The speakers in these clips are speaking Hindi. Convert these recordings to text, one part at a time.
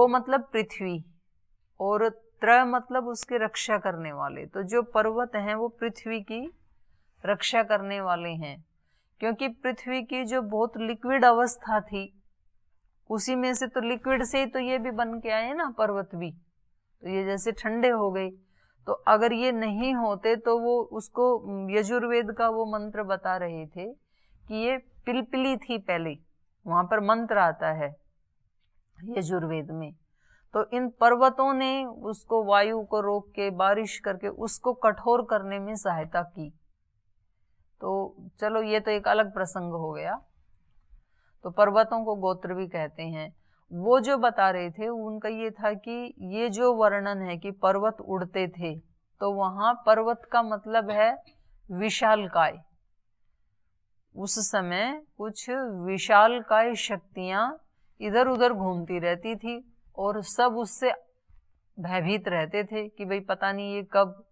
मतलब पृथ्वी, और त्र मतलब उसकी रक्षा करने वाले। तो जो पर्वत हैं वो पृथ्वी की रक्षा करने वाले हैं, क्योंकि पृथ्वी की जो बहुत लिक्विड अवस्था थी, उसी में से तो लिक्विड से ही तो ये भी बन के आए ना पर्वत भी। तो ये जैसे ठंडे हो गए, तो अगर ये नहीं होते तो वो उसको यजुर्वेद का वो मंत्र बता रहे थे कि ये पिलपिली थी पहले, वहां पर मंत्र आता है यजुर्वेद में। तो इन पर्वतों ने उसको वायु को रोक के बारिश करके उसको कठोर करने में सहायता की। तो चलो ये तो एक अलग प्रसंग हो गया। तो पर्वतों को गोत्र भी कहते हैं। वो जो बता रहे थे उनका ये था कि ये जो वर्णन है कि पर्वत उड़ते थे, तो वहां पर्वत का मतलब है विशालकाय। उस समय कुछ विशालकाय शक्तियां इधर उधर घूमती रहती थी और सब उससे भयभीत रहते थे कि भाई पता नहीं ये कब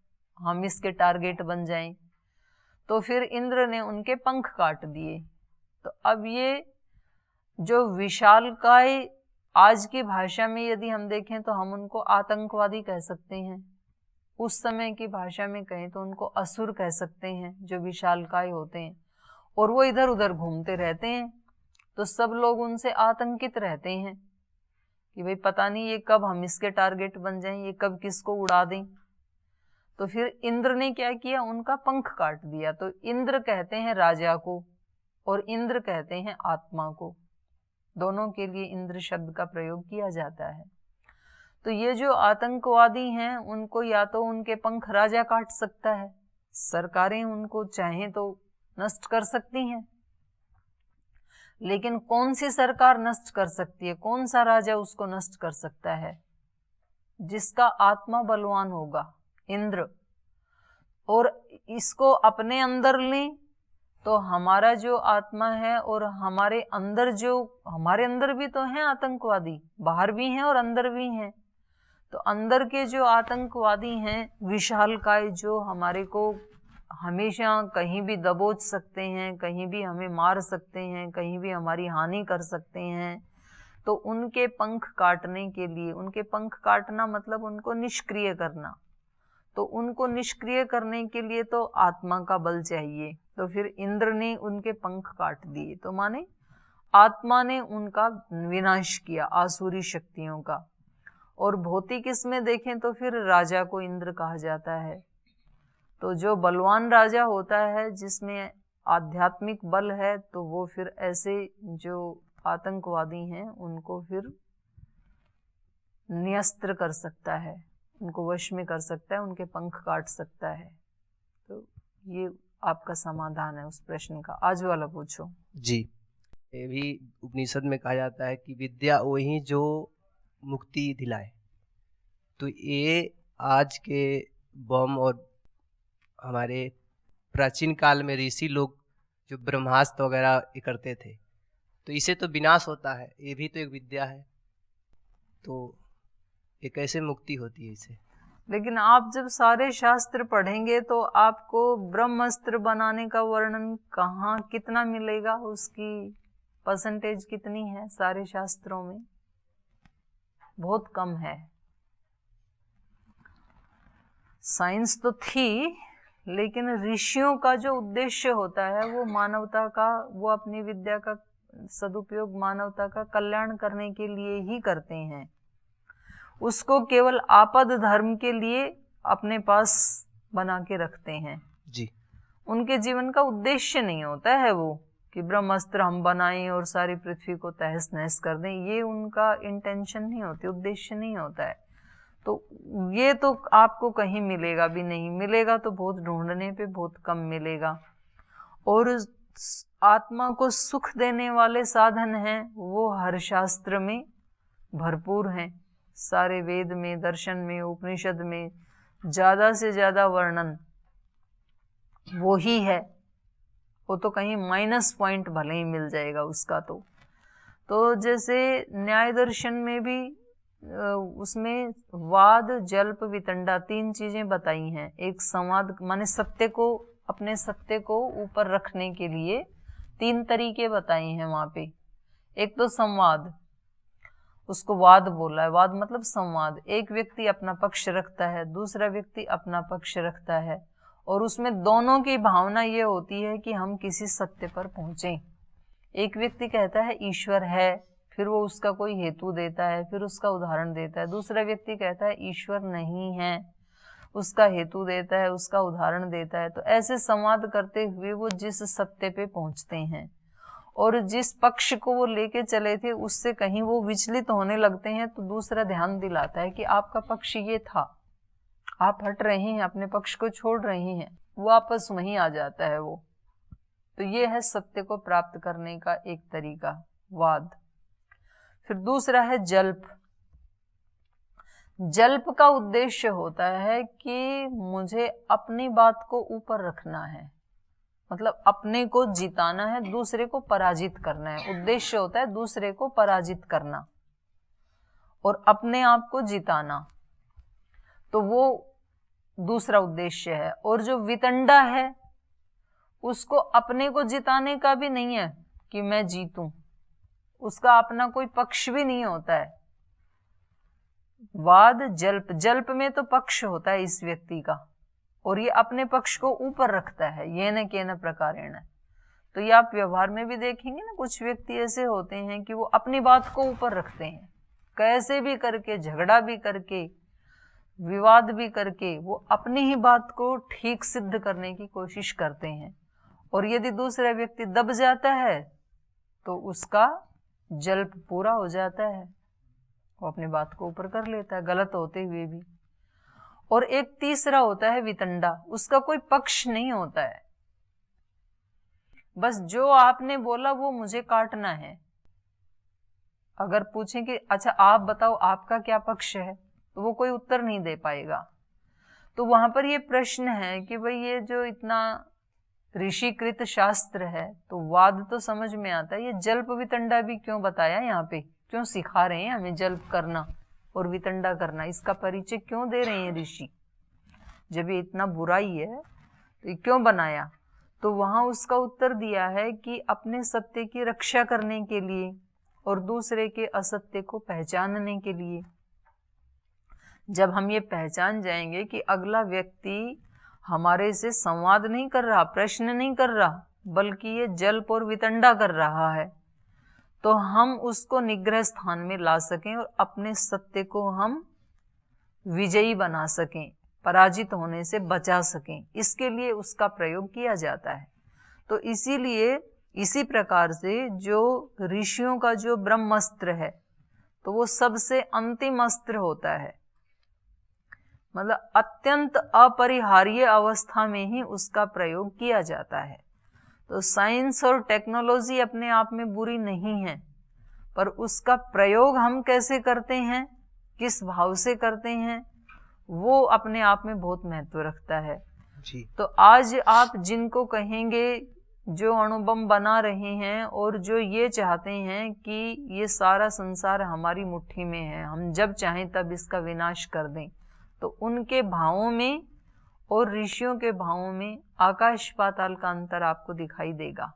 हम इसके टारगेट बन जाएं। तो फिर इंद्र ने उनके पंख काट दिए। तो अब ये जो विशालकाय, आज की भाषा में यदि हम देखें तो हम उनको आतंकवादी कह सकते हैं, उस समय की भाषा में कहें तो उनको असुर कह सकते हैं जो विशालकाय होते हैं, और वो इधर उधर घूमते रहते हैं। तो सब लोग उनसे आतंकित रहते हैं कि भाई पता नहीं ये कब हम इसके टारगेट बन जाएं, ये कब किसको उड़ा दें। तो फिर इंद्र ने क्या किया, उनका पंख काट दिया। तो इंद्र कहते हैं राजा को और इंद्र कहते हैं आत्मा को, दोनों के लिए इंद्र शब्द का प्रयोग किया जाता है। तो ये जो आतंकवादी हैं उनको या तो उनके पंख राजा काट सकता है, सरकारें उनको चाहें तो नष्ट कर सकती हैं, लेकिन कौन सी सरकार नष्ट कर सकती है, कौन सा राजा उसको नष्ट कर सकता है? जिसका आत्मा बलवान होगा, इंद्र। और इसको अपने अंदर लें तो हमारा जो आत्मा है और हमारे अंदर भी तो हैं आतंकवादी, बाहर भी हैं और अंदर भी हैं। तो अंदर के जो आतंकवादी हैं विशालकाय, जो हमारे को हमेशा कहीं भी दबोच सकते हैं, कहीं भी हमें मार सकते हैं, कहीं भी हमारी हानि कर सकते हैं, तो उनके पंख काटने के लिए, उनके पंख काटना मतलब उनको निष्क्रिय करना, तो उनको निष्क्रिय करने के लिए तो आत्मा का बल चाहिए। तो फिर इंद्र ने उनके पंख काट दिए, तो माने आत्मा ने उनका विनाश किया, आसुरी शक्तियों का। और भौतिक इसमें देखें तो फिर राजा को इंद्र कहा जाता है। तो जो बलवान राजा होता है, जिसमें आध्यात्मिक बल है, तो वो फिर ऐसे जो आतंकवादी हैं उनको फिर नियस्त्र कर सकता है, उनको वश में कर सकता है, उनके पंख काट सकता है। तो ये आपका समाधान है उस प्रश्न का। आज वाला पूछो जी। ये भी उपनिषद में कहा जाता है कि विद्या वही जो मुक्ति दिलाए। तो ये आज के बम और हमारे प्राचीन काल में ऋषि लोग जो ब्रह्मास्त्र वगैरह ये करते थे, तो इसे तो विनाश होता है, ये भी तो एक विद्या है। तो ये कैसे मुक्ति होती है इसे? लेकिन आप जब सारे शास्त्र पढ़ेंगे तो आपको ब्रह्मास्त्र बनाने का वर्णन कहाँ, कितना मिलेगा, उसकी परसेंटेज कितनी है सारे शास्त्रों में? बहुत कम है। साइंस तो थी, लेकिन ऋषियों का जो उद्देश्य होता है वो मानवता का, वो अपनी विद्या का सदुपयोग मानवता का कल्याण करने के लिए ही करते हैं। उसको केवल आपद धर्म के लिए अपने पास बना के रखते हैं जी। उनके जीवन का उद्देश्य नहीं होता है वो कि ब्रह्मास्त्र हम बनाएं और सारी पृथ्वी को तहस नहस कर दें, ये उनका इंटेंशन नहीं होती, उद्देश्य नहीं होता है। तो ये तो आपको कहीं मिलेगा भी नहीं, मिलेगा तो बहुत ढूंढने पे बहुत कम मिलेगा। और आत्मा को सुख देने वाले साधन हैं वो हर शास्त्र में भरपूर हैं। सारे वेद में, दर्शन में, उपनिषद में ज्यादा से ज्यादा वर्णन वो ही है। वो तो कहीं माइनस पॉइंट भले ही मिल जाएगा उसका। तो जैसे न्याय दर्शन में भी उसमें वाद, जल्प, वितंडा 3 चीजें बताई हैं। एक संवाद माने सत्य को, अपने सत्य को ऊपर रखने के लिए 3 तरीके बताए हैं वहां पे। एक तो संवाद, उसको वाद बोला है। वाद मतलब संवाद। एक व्यक्ति अपना पक्ष रखता है, दूसरा व्यक्ति अपना पक्ष रखता है, और उसमें दोनों की भावना ये होती है कि हम किसी सत्य पर पहुंचे। एक व्यक्ति कहता है ईश्वर है, फिर वो उसका कोई हेतु देता है, फिर उसका उदाहरण देता है। दूसरा व्यक्ति कहता है ईश्वर नहीं है, उसका हेतु देता है, उसका उदाहरण देता है। तो ऐसे संवाद करते हुए वो जिस सत्य पे पहुंचते हैं, और जिस पक्ष को वो लेके चले थे उससे कहीं वो विचलित होने लगते हैं, तो दूसरा ध्यान दिलाता है कि आपका पक्ष ये था, आप हट रहे हैं, अपने पक्ष को छोड़ रहे हैं। वो वापस वहीं आ जाता है वो। तो ये है सत्य को प्राप्त करने का एक तरीका, वाद। फिर दूसरा है जल्प। जल्प का उद्देश्य होता है कि मुझे अपनी बात को ऊपर रखना है, मतलब अपने को जिताना है, दूसरे को पराजित करना है। उद्देश्य होता है दूसरे को पराजित करना और अपने आप को जिताना, तो वो दूसरा उद्देश्य है। और जो वितंडा है उसको अपने को जिताने का भी नहीं है कि मैं जीतूं, उसका अपना कोई पक्ष भी नहीं होता है। वाद जल्प, जल्प में तो पक्ष होता है इस व्यक्ति का, और ये अपने पक्ष को ऊपर रखता है, ये न के न प्रकारेण। तो ये आप व्यवहार में भी देखेंगे ना, कुछ व्यक्ति ऐसे होते हैं कि वो अपनी बात को ऊपर रखते हैं, कैसे भी करके, झगड़ा भी करके, विवाद भी करके, वो अपनी ही बात को ठीक सिद्ध करने की कोशिश करते हैं। और यदि दूसरा व्यक्ति दब जाता है तो उसका जल्प पूरा हो जाता है, वो अपनी बात को ऊपर कर लेता है, गलत होते हुए भी। और एक तीसरा होता है वितंडा, उसका कोई पक्ष नहीं होता है, बस जो आपने बोला वो मुझे काटना है। अगर पूछें कि अच्छा आप बताओ आपका क्या पक्ष है, तो वो कोई उत्तर नहीं दे पाएगा। तो वहां पर ये प्रश्न है कि भाई ये जो इतना ऋषिकृत शास्त्र है, तो वाद तो समझ में आता है, ये जल्प वितंडा भी क्यों बताया यहाँ पे, क्यों सिखा रहे हैं हमें जल्प करना और वितंडा करना, इसका परिचय क्यों दे रहे हैं ऋषि? जब ये इतना बुराई है तो ये क्यों बनाया? तो वहां उसका उत्तर दिया है कि अपने सत्य की रक्षा करने के लिए और दूसरे के असत्य को पहचानने के लिए। जब हम ये पहचान जाएंगे कि अगला व्यक्ति हमारे से संवाद नहीं कर रहा, प्रश्न नहीं कर रहा, बल्कि ये जल्प और वितंडा कर रहा है, तो हम उसको निग्रह स्थान में ला सकें और अपने सत्य को हम विजयी बना सकें, पराजित होने से बचा सकें, इसके लिए उसका प्रयोग किया जाता है। तो इसीलिए इसी प्रकार से जो ऋषियों का जो ब्रह्मास्त्र है, तो वो सबसे अंतिम अस्त्र होता है, मतलब अत्यंत अपरिहार्य अवस्था में ही उसका प्रयोग किया जाता है। तो साइंस और टेक्नोलॉजी अपने आप में बुरी नहीं है, पर उसका प्रयोग हम कैसे करते हैं, किस भाव से करते हैं, वो अपने आप में बहुत महत्व रखता है जी। तो आज आप जिनको कहेंगे जो अणुबम बना रहे हैं और जो ये चाहते हैं कि ये सारा संसार हमारी मुट्ठी में है, हम जब चाहें तब इसका विनाश कर दें, तो उनके भावों में और ऋषियों के भावों में आकाश पाताल का अंतर आपको दिखाई देगा।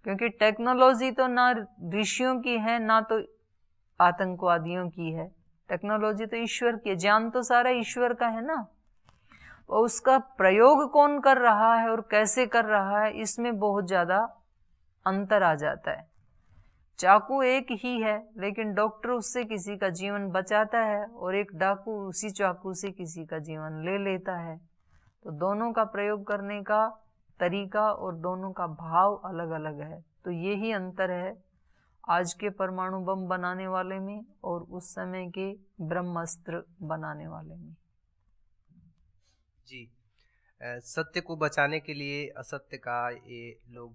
क्योंकि टेक्नोलॉजी तो ना ऋषियों की है ना तो आतंकवादियों की है, टेक्नोलॉजी तो ईश्वर की है, ज्ञान तो सारा ईश्वर का है ना। और उसका प्रयोग कौन कर रहा है और कैसे कर रहा है, इसमें बहुत ज़्यादा अंतर आ जाता है। चाकू एक ही है, लेकिन डॉक्टर उससे किसी का जीवन बचाता है और एक डाकू उसी चाकू से किसी का जीवन ले लेता है। तो दोनों का प्रयोग करने का तरीका और दोनों का भाव अलग अलग है। तो यही अंतर है आज के परमाणु बम बनाने वाले में और उस समय के ब्रह्मास्त्र बनाने वाले में। जी, सत्य को बचाने के लिए असत्य का ये लोग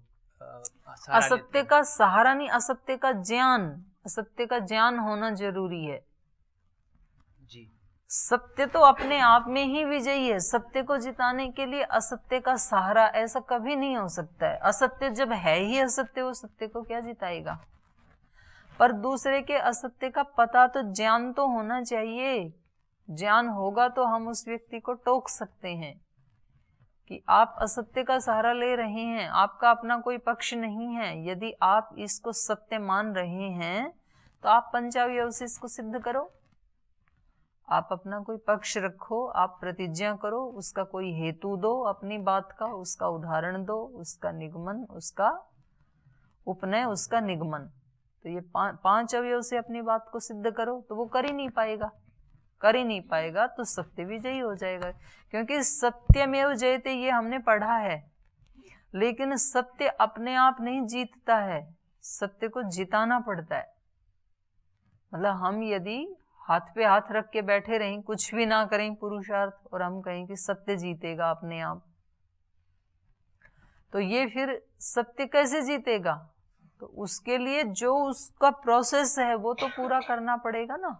असत्य का सहारा नहीं, असत्य का ज्ञान, असत्य का ज्ञान होना जरूरी है। जी, सत्य तो अपने आप में ही विजयी है, सत्य को जिताने के लिए असत्य का सहारा ऐसा कभी नहीं हो सकता है। असत्य जब है ही असत्य, वो सत्य को क्या जिताएगा? पर दूसरे के असत्य का पता तो ज्ञान तो होना चाहिए, ज्ञान होगा तो हम उस व्यक्ति को टोक सकते हैं कि आप असत्य का सहारा ले रहे हैं, आपका अपना कोई पक्ष नहीं है। यदि आप इसको सत्य मान रहे हैं तो आप पंचावयव से इसको सिद्ध करो, आप अपना कोई पक्ष रखो, आप प्रतिज्ञा करो, उसका कोई हेतु दो अपनी बात का, उसका उदाहरण दो, उसका निगमन, उसका उपनय, उसका निगमन। तो ये पांच अवयव से अपनी बात को सिद्ध करो, तो वो कर ही नहीं पाएगा। कर ही नहीं पाएगा तो सत्य विजयी हो जाएगा, क्योंकि सत्यमेव जयते ये हमने पढ़ा है, लेकिन सत्य अपने आप नहीं जीतता है, सत्य को जिताना पड़ता है। मतलब हम यदि हाथ पे हाथ रख के बैठे रहें, कुछ भी ना करें पुरुषार्थ, और हम कहें कि सत्य जीतेगा अपने आप, तो ये फिर सत्य कैसे जीतेगा? तो उसके लिए जो उसका प्रोसेस है वो तो पूरा करना पड़ेगा ना।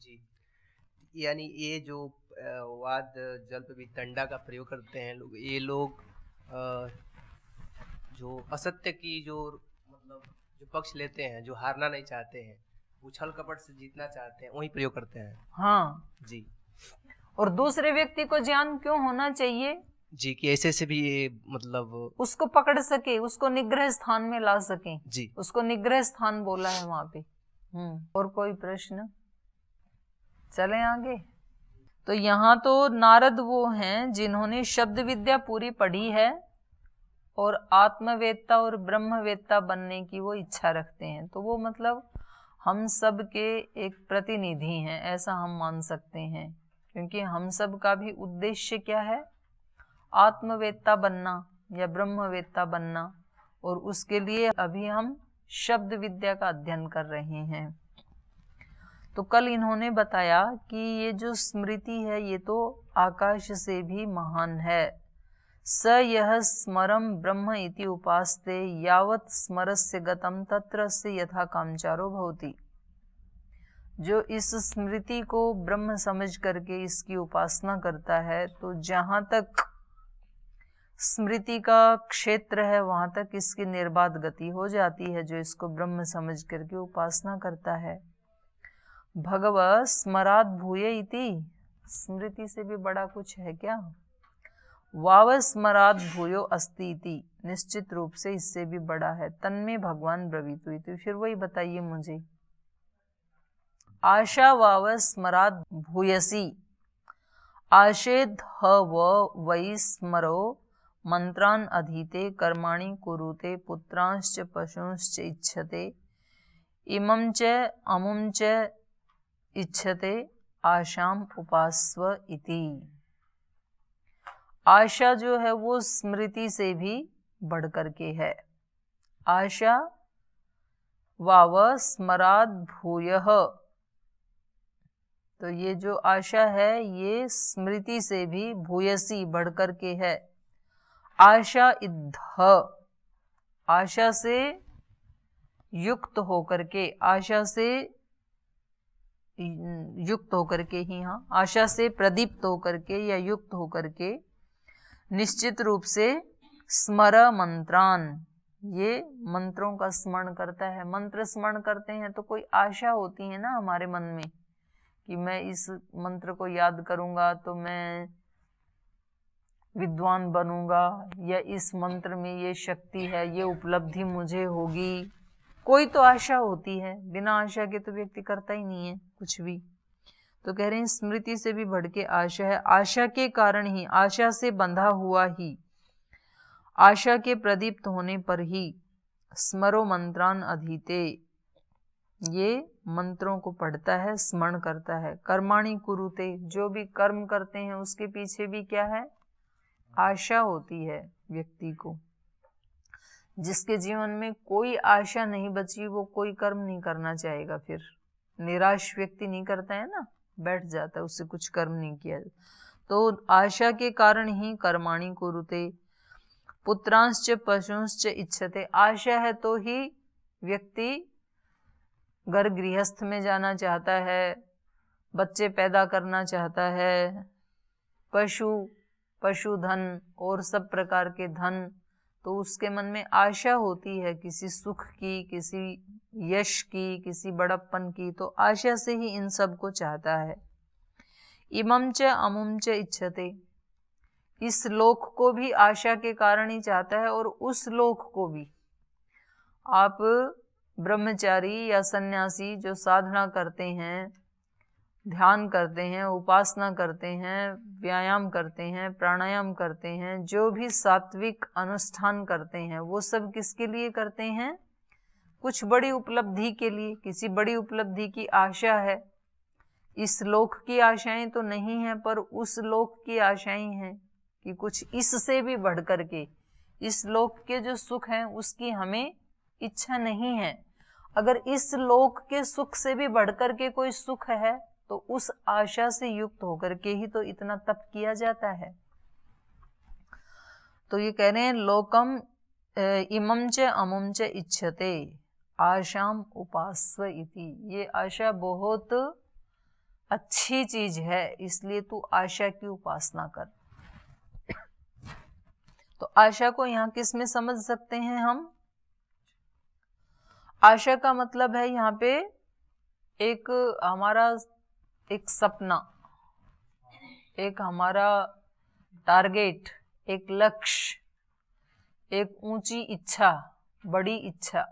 जी, यानी ये जो वाद जल्प वितंडा का प्रयोग करते हैं लोग, ये लोग जो असत्य की जो मतलब जो पक्ष लेते हैं, जो हारना नहीं चाहते हैं, उछल कपट से जीतना चाहते हैं, वही प्रयोग करते हैं। हाँ जी। और दूसरे व्यक्ति को ज्ञान क्यों होना चाहिए? जी, कि ऐसे से भी ये मतलब उसको पकड़ सके, उसको निग्रह स्थान में ला सके। जी, उसको निग्रह स्थान बोला है वहां पे। और कोई प्रश्न? चलें आगे। तो यहाँ तो नारद वो हैं जिन्होंने शब्द विद्या पूरी पढ़ी है और आत्मवेत्ता और ब्रह्मवेत्ता बनने की वो इच्छा रखते हैं, तो वो मतलब हम सब के एक प्रतिनिधि हैं, ऐसा हम मान सकते हैं, क्योंकि हम सब का भी उद्देश्य क्या है? आत्मवेत्ता बनना या ब्रह्मवेत्ता बनना, और उसके लिए अभी हम शब्द विद्या का अध्ययन कर रहे हैं। तो कल इन्होंने बताया कि ये जो स्मृति है ये तो आकाश से भी महान है। स यह स्मरम ब्रह्म इति उपास्ते यावत् स्मरस्य गतम तत्र से यथा कामचारो भवति। जो इस स्मृति को ब्रह्म समझ करके इसकी उपासना करता है, तो जहाँ तक स्मृति का क्षेत्र है वहां तक इसकी निर्बाध गति हो जाती है, जो इसको ब्रह्म समझ करके उपासना करता है। भगव स्मराद भूय इति, स्मृति से भी बड़ा कुछ है क्या? वाव स्मराद भूयो अस्ति इति, निश्चित रूप से इससे भी बड़ा है। तन्मे भगवान ब्रवीतु इति, फिर वही बताइए मुझे। आशा वाव स्मराद भूयसी, आशेद वै स्मरो मंत्रान अधीते कर्माणि कुरुते पुत्रांश्च पशूंश्च इच्छते इमं च अमुं च इच्छते आशाम उपास्व इति। आशा जो है वो स्मृति से भी बढ़ करके है। आशा वाव स्मराद भूयः, तो ये जो आशा है ये स्मृति से भी भूयसी बढ़ करके है। आशा इद्ध, आशा से युक्त होकर के, आशा से युक्त होकर के ही, हाँ, आशा से प्रदीप्त होकर के या युक्त होकर के निश्चित रूप से स्मर मंत्रान, ये मंत्रों का स्मरण करता है। मंत्र स्मरण करते हैं तो कोई आशा होती है ना हमारे मन में कि मैं इस मंत्र को याद करूंगा तो मैं विद्वान बनूंगा, या इस मंत्र में ये शक्ति है, ये उपलब्धि मुझे होगी। कोई तो आशा होती है, बिना आशा के तो व्यक्ति करता ही नहीं है कुछ भी। तो कह रहे हैं स्मृति से भी बढ़ के आशा है। आशा के कारण ही, आशा से बंधा हुआ ही, आशा के प्रदीप्त होने पर ही स्मरो मंत्रान अधीते, ये मंत्रों को पढ़ता है, स्मरण करता है। कर्माणि कुरुते, जो भी कर्म करते हैं उसके पीछे भी क्या है? आशा होती है व्यक्ति को। जिसके जीवन में कोई आशा नहीं बची वो कोई कर्म नहीं करना चाहेगा। फिर निराश व्यक्ति नहीं करता है ना, बैठ जाता है, उससे कुछ कर्म नहीं किया। तो आशा के कारण ही कर्माणि कुरुते पुत्रांश्च पशुंश्च इच्छते, आशा है तो ही व्यक्ति घर गृहस्थ में जाना चाहता है, बच्चे पैदा करना चाहता है, पशुधन और सब प्रकार के धन, तो उसके मन में आशा होती है किसी सुख की, किसी यश की, किसी बड़प्पन की, तो आशा से ही इन सब को चाहता है। इमं च अमुं च इच्छते, इस लोक को भी आशा के कारण ही चाहता है और उस लोक को भी। आप ब्रह्मचारी या सन्यासी जो साधना करते हैं, ध्यान करते हैं, उपासना करते हैं, व्यायाम करते हैं, प्राणायाम करते हैं, जो भी सात्विक अनुष्ठान करते हैं, वो सब किसके लिए करते हैं? कुछ बड़ी उपलब्धि के लिए, किसी बड़ी उपलब्धि की आशा है। इस लोक की आशाएं तो नहीं है, पर उस लोक की आशाएं हैं कि कुछ इससे भी बढ़ कर के, इस लोक के जो सुख हैं उसकी हमें इच्छा नहीं है। अगर इस लोक के सुख से भी बढ़कर के कोई सुख है तो उस आशा से युक्त होकर के ही तो इतना तप किया जाता है। तो ये कह रहे हैं लोकम इमं च अमुं च इच्छते आशाम उपास्व इति। ये आशा बहुत अच्छी चीज है, इसलिए तू आशा की उपासना कर। तो आशा को यहाँ किस में समझ सकते हैं हम? आशा का मतलब है यहाँ पे एक हमारा एक सपना, एक हमारा टारगेट, एक लक्ष्य, एक ऊंची इच्छा, बड़ी इच्छा,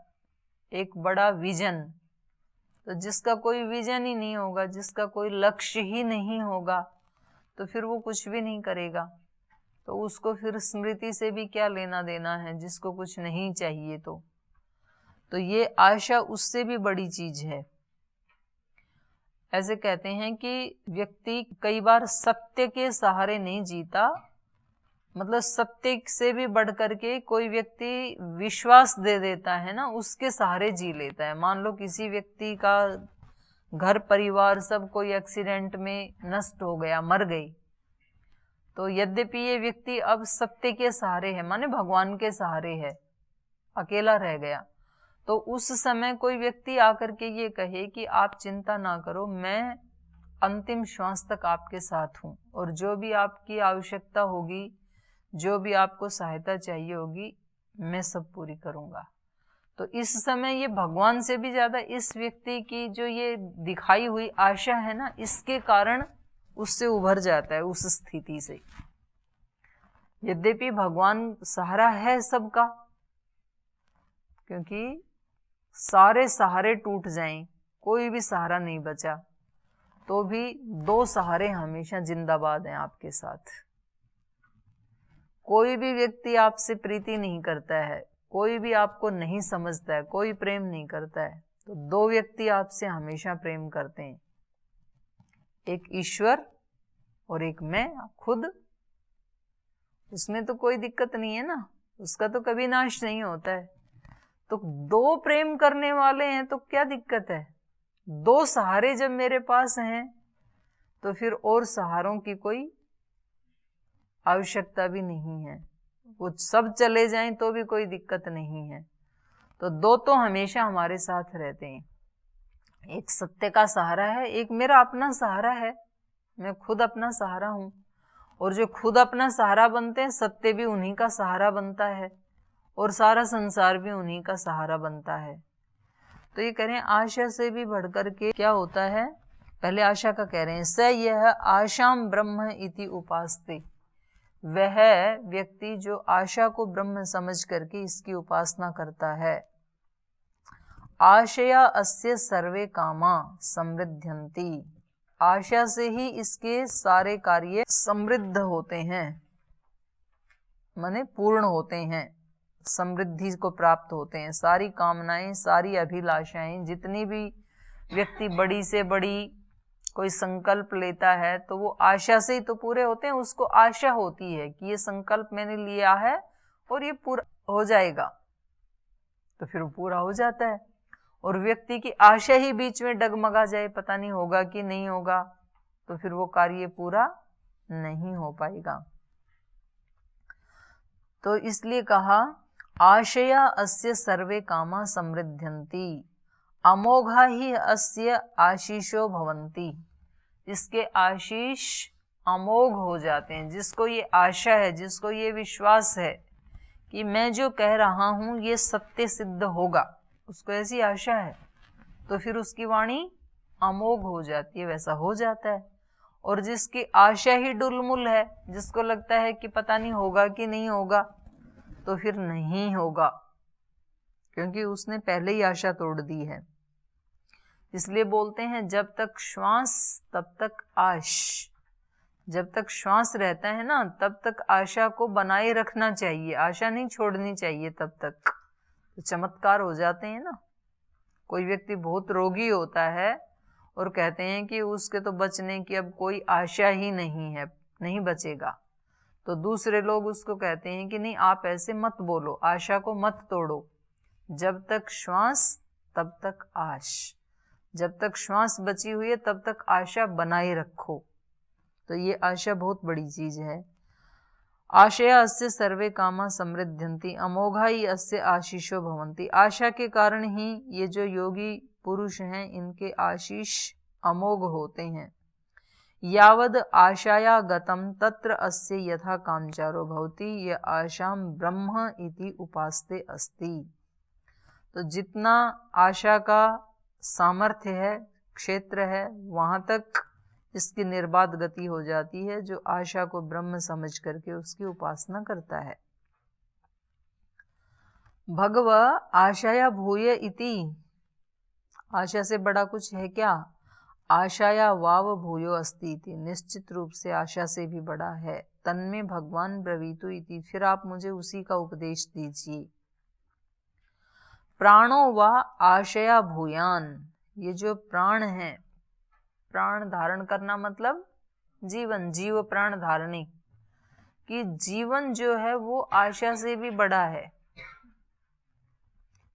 एक बड़ा विजन। तो जिसका कोई विजन ही नहीं होगा, जिसका कोई लक्ष्य ही नहीं होगा, तो फिर वो कुछ भी नहीं करेगा। तो उसको फिर स्मृति से भी क्या लेना देना है, जिसको कुछ नहीं चाहिए। तो ये आशा उससे भी बड़ी चीज है। ऐसे कहते हैं कि व्यक्ति कई बार सत्य के सहारे नहीं जीता, मतलब सत्य से भी बढ़ करके कोई व्यक्ति विश्वास दे देता है ना, उसके सहारे जी लेता है। मान लो किसी व्यक्ति का घर परिवार सब कोई एक्सीडेंट में नष्ट हो गया, मर गई, तो यद्यपि ये व्यक्ति अब सत्य के सहारे है, माने भगवान के सहारे है, अकेला रह गया, तो उस समय कोई व्यक्ति आकर के ये कहे कि आप चिंता ना करो, मैं अंतिम श्वास तक आपके साथ हूँ, और जो भी आपकी आवश्यकता होगी, जो भी आपको सहायता चाहिए होगी, मैं सब पूरी करूँगा। तो इस समय ये भगवान से भी ज्यादा इस व्यक्ति की जो ये दिखाई हुई आशा है ना, इसके कारण उससे उभर जाता है उस स्थिति से। यद्यपि भगवान सहारा है सबका, क्योंकि सारे सहारे टूट जाएं, कोई भी सहारा नहीं बचा, तो भी दो सहारे हमेशा जिंदाबाद हैं आपके साथ। कोई भी व्यक्ति आपसे प्रीति नहीं करता है, कोई भी आपको नहीं समझता है, कोई प्रेम नहीं करता है, तो दो व्यक्ति आपसे हमेशा प्रेम करते हैं, एक ईश्वर और एक मैं खुद। उसमें तो कोई दिक्कत नहीं है ना, उसका तो कभी नाश नहीं होता है। तो दो प्रेम करने वाले हैं तो क्या दिक्कत है? दो सहारे जब मेरे पास हैं तो फिर और सहारों की कोई आवश्यकता भी नहीं है, वो सब चले जाएं तो भी कोई दिक्कत नहीं है। तो दो तो हमेशा हमारे साथ रहते हैं, एक सत्य का सहारा है, एक मेरा अपना सहारा है, मैं खुद अपना सहारा हूं। और जो खुद अपना सहारा बनते हैं, सत्य भी उन्हीं का सहारा बनता है, और सारा संसार भी उन्हीं का सहारा बनता है। तो ये कह रहे हैं आशा से भी बढ़कर के क्या होता है, पहले आशा का कह रहे हैं, स यह आशाम ब्रह्म इति उपास्ते। वह व्यक्ति जो आशा को ब्रह्म समझ करके इसकी उपासना करता है। आशया अस्य सर्वे कामा समृद्ध्यन्ति। आशा से ही इसके सारे कार्य समृद्ध होते हैं, माने पूर्ण होते हैं, समृद्धि को प्राप्त होते हैं। सारी कामनाएं, सारी अभिलाषाएं, जितनी भी व्यक्ति बड़ी से बड़ी कोई संकल्प लेता है तो वो आशा से ही तो पूरे होते हैं। उसको आशा होती है कि ये संकल्प मैंने लिया है और ये पूरा हो जाएगा, तो फिर वो पूरा हो जाता है। और व्यक्ति की आशा ही बीच में डगमगा जाए, पता नहीं होगा कि नहीं होगा, तो फिर वो कार्य पूरा नहीं हो पाएगा। तो इसलिए कहा आशया अस्य सर्वे कामा समृद्ध्यन्ति अमोघा ही अस्य आशीषो भवन्ति। इसके आशीष अमोघ हो जाते हैं। जिसको ये आशा है, जिसको ये विश्वास है कि मैं जो कह रहा हूं ये सत्य सिद्ध होगा, उसको ऐसी आशा है, तो फिर उसकी वाणी अमोघ हो जाती है, वैसा हो जाता है। और जिसकी आशा ही डुलमुल है, जिसको लगता है कि पता नहीं होगा कि नहीं होगा, तो फिर नहीं होगा, क्योंकि उसने पहले ही आशा तोड़ दी है। इसलिए बोलते हैं जब तक श्वास तब तक आश। जब तक श्वास रहता है ना तब तक आशा को बनाए रखना चाहिए, आशा नहीं छोड़नी चाहिए तब तक। तो चमत्कार हो जाते हैं ना। कोई व्यक्ति बहुत रोगी होता है और कहते हैं कि उसके तो बचने की अब कोई आशा ही नहीं है, नहीं बचेगा। तो दूसरे लोग उसको कहते हैं कि नहीं आप ऐसे मत बोलो, आशा को मत तोड़ो। जब तक श्वास तब तक आश, जब तक श्वास बची हुई है तब तक आशा बनाए रखो। तो ये आशा बहुत बड़ी चीज है। आशया अस्य सर्वे कामा समृद्धन्ति अमोघा ही अस्य आशीषो भवन्ति। आशा के कारण ही ये जो योगी पुरुष हैं इनके आशीष अमोघ होते हैं। यावद आशाया गतम तत्र अस्य यथा कामचारो भवति ये आशाम ब्रह्म इति उपास्ते अस्ति। तो जितना आशा का सामर्थ्य है, क्षेत्र है, वहां तक इसकी निर्बाध गति हो जाती है जो आशा को ब्रह्म समझ करके उसकी उपासना करता है। भगव आशाया भूय इति, आशा से बड़ा कुछ है क्या? आशाया वाव भूयो अस्ति इति, निश्चित रूप से आशा से भी बड़ा है। तन्मे भगवान ब्रवीतु इति, फिर आप मुझे उसी का उपदेश दीजिए। प्राणो वा आशया भूयान, ये जो प्राण है, प्राण धारण करना मतलब जीवन, जीव प्राण धारणी, कि जीवन जो है वो आशा से भी बड़ा है।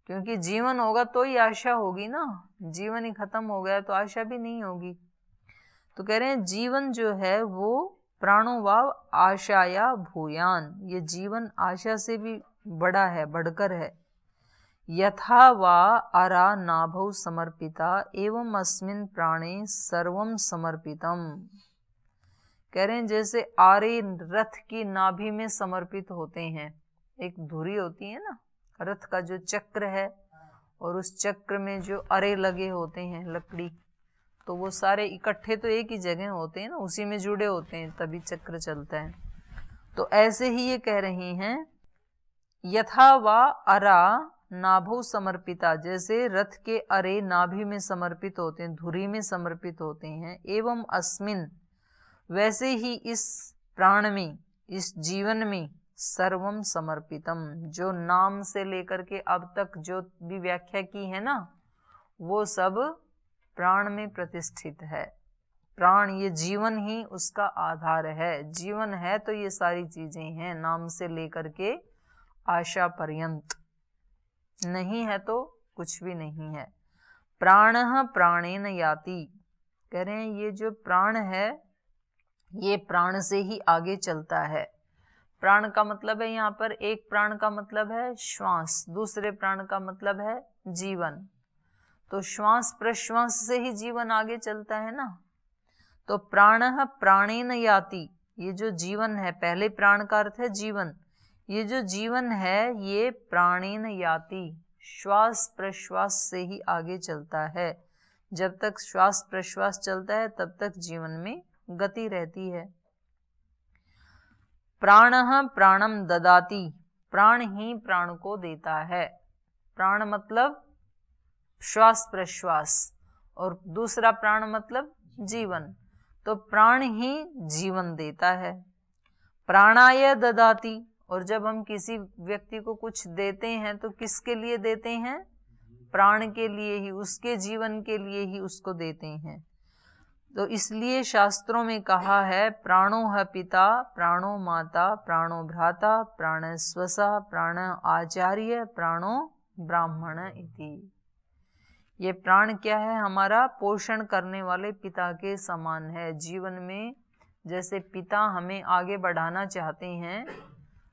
क्योंकि जीवन होगा तो ही आशा होगी ना, जीवन ही खत्म हो गया तो आशा भी नहीं होगी। तो कह रहे हैं जीवन जो है वो प्राणो वाव आशाया भूयान, ये जीवन आशा से भी बड़ा है, बढ़कर है। यथा वा अरा नाभौ समर्पिता एवं अस्मिन् प्राणे सर्वम समर्पितम। कह रहे हैं जैसे आरे रथ की नाभि में समर्पित होते हैं, एक धुरी होती है ना रथ का जो चक्र है, और उस चक्र में जो अरे लगे होते हैं लकड़ी, तो वो सारे इकट्ठे तो एक ही जगह होते हैं ना, उसी में जुड़े होते हैं तभी चक्र चलता है। तो ऐसे ही ये कह रही हैं यथा वा अरा नाभो समर्पिता, जैसे रथ के अरे नाभि में समर्पित होते हैं, धुरी में समर्पित होते हैं। एवं अस्मिन, वैसे ही इस प्राण में, इस जीवन में सर्वम समर्पितम, जो नाम से लेकर के अब तक जो भी व्याख्या की है ना वो सब प्राण में प्रतिष्ठित है। प्राण ये जीवन ही उसका आधार है, जीवन है तो ये सारी चीजें हैं, नाम से लेकर के आशा पर्यंत, नहीं है तो कुछ भी नहीं है। प्राणः प्राणेन याति, कह रहे हैं ये जो प्राण है ये प्राण से ही आगे चलता है। प्राण का मतलब है यहाँ पर, एक प्राण का मतलब है श्वास, दूसरे प्राण का मतलब है जीवन। तो श्वास प्रश्वास से ही जीवन आगे चलता है ना। तो प्राणः प्राणेन याति, ये जो जीवन है, पहले प्राण का अर्थ है जीवन, ये जो जीवन है ये प्राणेन याति, श्वास प्रश्वास से ही आगे चलता है। जब तक श्वास प्रश्वास चलता है तब तक जीवन में गति रहती है। प्राणः प्राणम ददाति, प्राण ही प्राण को देता है। प्राण मतलब श्वास प्रश्वास और दूसरा प्राण मतलब जीवन, तो प्राण ही जीवन देता है। प्राणाय ददाति, और जब हम किसी व्यक्ति को कुछ देते हैं तो किसके लिए देते हैं? प्राण के लिए ही, उसके जीवन के लिए ही उसको देते हैं। तो इसलिए शास्त्रों में कहा है प्राणो है पिता, प्राणो माता, प्राणो भ्राता, प्राण स्वसा, प्राण आचार्य, प्राणो ब्राह्मण इति। ये प्राण क्या है? हमारा पोषण करने वाले पिता के समान है। जीवन में जैसे पिता हमें आगे बढ़ाना चाहते हैं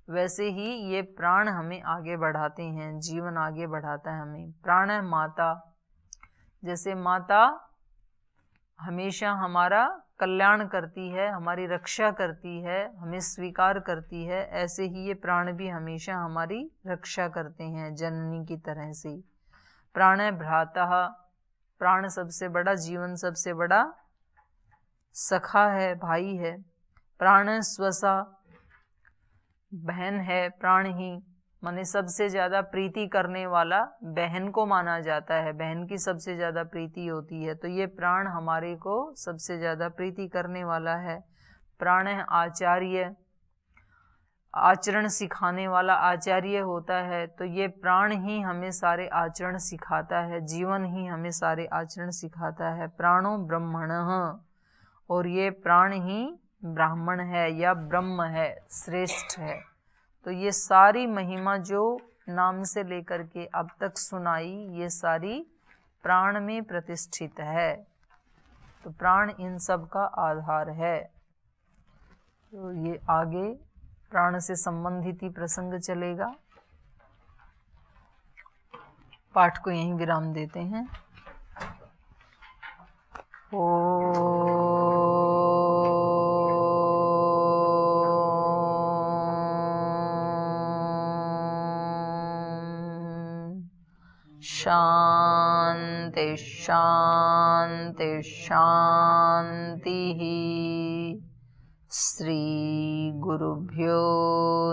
वैसे ही ये प्राण हमें आगे बढ़ाते हैं, जीवन आगे बढ़ाता है हमें। प्राण है माता, जैसे माता हमेशा हमारा कल्याण करती है, हमारी रक्षा करती है, हमें स्वीकार करती है, ऐसे ही ये प्राण भी हमेशा हमारी रक्षा करते हैं जननी की तरह से। प्राण है भ्राता, प्राण सबसे बड़ा, जीवन सबसे बड़ा सखा है, भाई है। प्राण स्वसा, बहन है प्राण ही। माने सबसे ज्यादा प्रीति करने वाला बहन को माना जाता है, बहन की सबसे ज्यादा प्रीति होती है, तो ये प्राण हमारे को सबसे ज्यादा प्रीति करने वाला है। प्राण है आचार्य, आचरण सिखाने वाला आचार्य होता है, तो ये प्राण ही हमें सारे आचरण सिखाता है, जीवन ही हमें सारे आचरण सिखाता है। प्राणो ब्रह्मणः, और ये प्राण ही ब्राह्मण है या ब्रह्म है, श्रेष्ठ है। तो ये सारी महिमा जो नाम से लेकर के अब तक सुनाई, ये सारी प्राण में प्रतिष्ठित है। तो प्राण इन सब का आधार है। तो ये आगे प्राण से संबंधित ही प्रसंग चलेगा। पाठ को यहीं विराम देते हैं। शांति शांति शांति। श्री गुरुभ्यो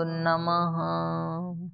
नमः।